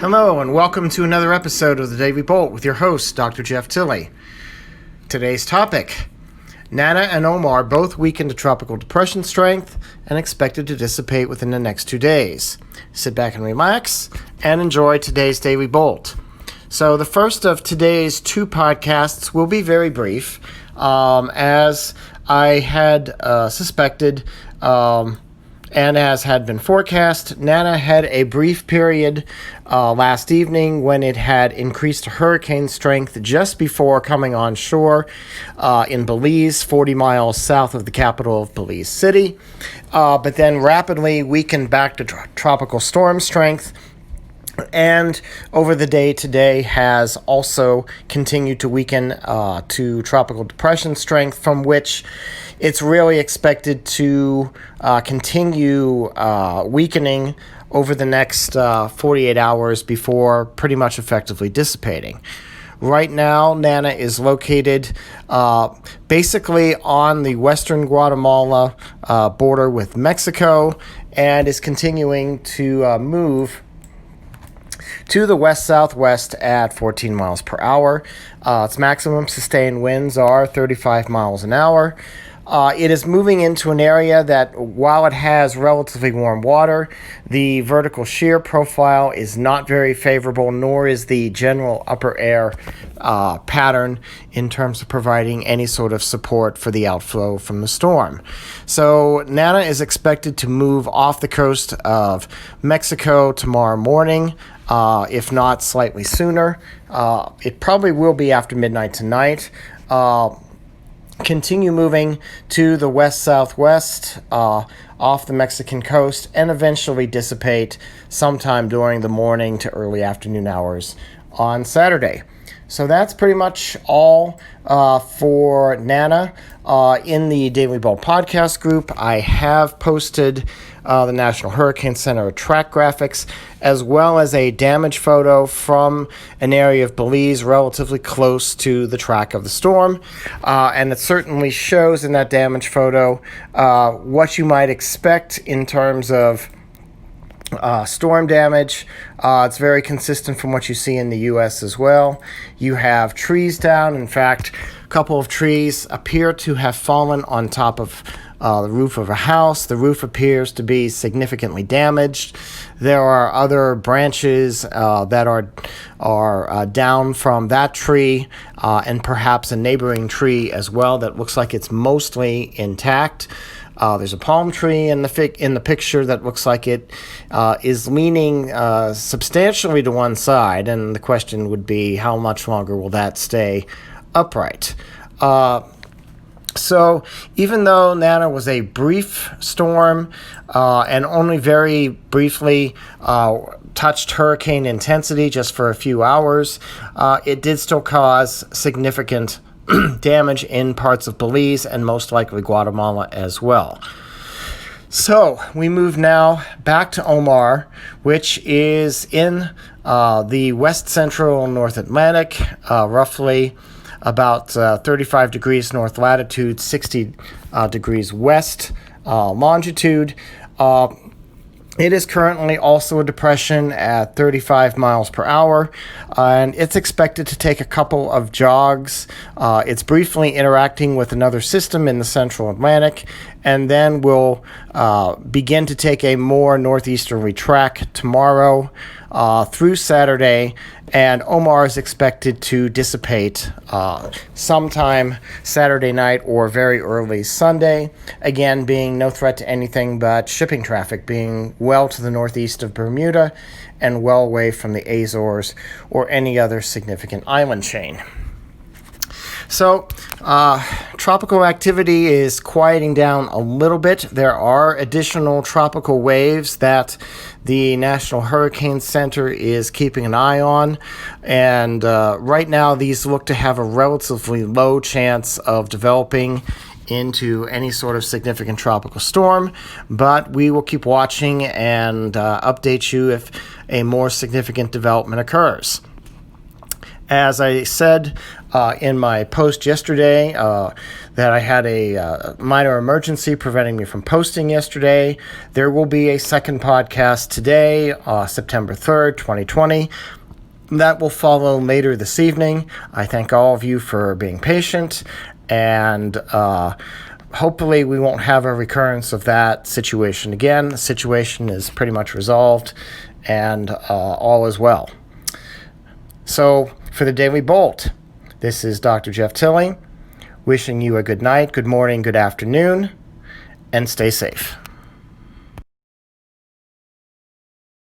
Hello, and welcome to another episode of the Daily Bolt with your host, Dr. Jeff Tilley. Today's topic: Nana and Omar both weakened to tropical depression strength and expected to dissipate within the next 2 days. Sit back and relax and enjoy today's Daily Bolt. So the first of today's two podcasts will be very brief. As I had suspected, and as had been forecast, Nana had a brief period last evening when it had increased to hurricane strength just before coming on shore in Belize, 40 miles south of the capital of Belize City, but then rapidly weakened back to tropical storm strength. And over the day today has also continued to weaken to tropical depression strength, from which it's really expected to continue weakening over the next 48 hours before pretty much effectively dissipating. Right now, Nana is located basically on the western Guatemala border with Mexico and is continuing to move to the west-southwest at 14 miles per hour. Its maximum sustained winds are 35 miles an hour. It is moving into an area that, while it has relatively warm water, the vertical shear profile is not very favorable, nor is the general upper air pattern in terms of providing any sort of support for the outflow from the storm. So Nana is expected to move off the coast of Mexico tomorrow morning, if not slightly sooner. It probably will be after midnight tonight. Continue moving to the west-southwest off the Mexican coast and eventually dissipate sometime during the morning to early afternoon hours on Saturday. So that's pretty much all for Nana. In the Daily Bolt podcast group, I have posted the National Hurricane Center track graphics, as well as a damage photo from an area of Belize relatively close to the track of the storm. And it certainly shows in that damage photo what you might expect in terms of storm damage. It's very consistent from what you see in the U.S. as well. You have trees down. In fact, a couple of trees appear to have fallen on top of the roof of a house. The roof appears to be significantly damaged. There are other branches that are down from that tree and perhaps a neighboring tree as well that looks like it's mostly intact. There's a palm tree in the picture that looks like it is leaning substantially to one side, and the question would be, how much longer will that stay upright? So even though Nana was a brief storm and only very briefly touched hurricane intensity just for a few hours, it did still cause significant damage in parts of Belize and most likely Guatemala as well. So we move now back to Omar, which is in the west central North Atlantic, roughly about 35 degrees north latitude, 60 degrees west longitude. It is currently also a depression at 35 miles per hour, and it's expected to take a couple of jogs. It's briefly interacting with another system in the central Atlantic, and then will begin to take a more northeasterly track tomorrow through Saturday, and Omar is expected to dissipate sometime Saturday night or very early Sunday, again being no threat to anything but shipping traffic, being well to the northeast of Bermuda and well away from the Azores or any other significant island chain. So, tropical activity is quieting down a little bit. There are additional tropical waves that the National Hurricane Center is keeping an eye on, and right now these look to have a relatively low chance of developing into any sort of significant tropical storm, but we will keep watching and update you if a more significant development occurs. As I said, in my post yesterday that I had a minor emergency preventing me from posting yesterday. There will be a second podcast today, September 3rd, 2020. That will follow later this evening. I thank all of you for being patient, and hopefully we won't have a recurrence of that situation again. The situation is pretty much resolved, and all is well. So for the Daily Bolt, this is Dr. Jeff Tilley, wishing you a good night, good morning, good afternoon, and stay safe.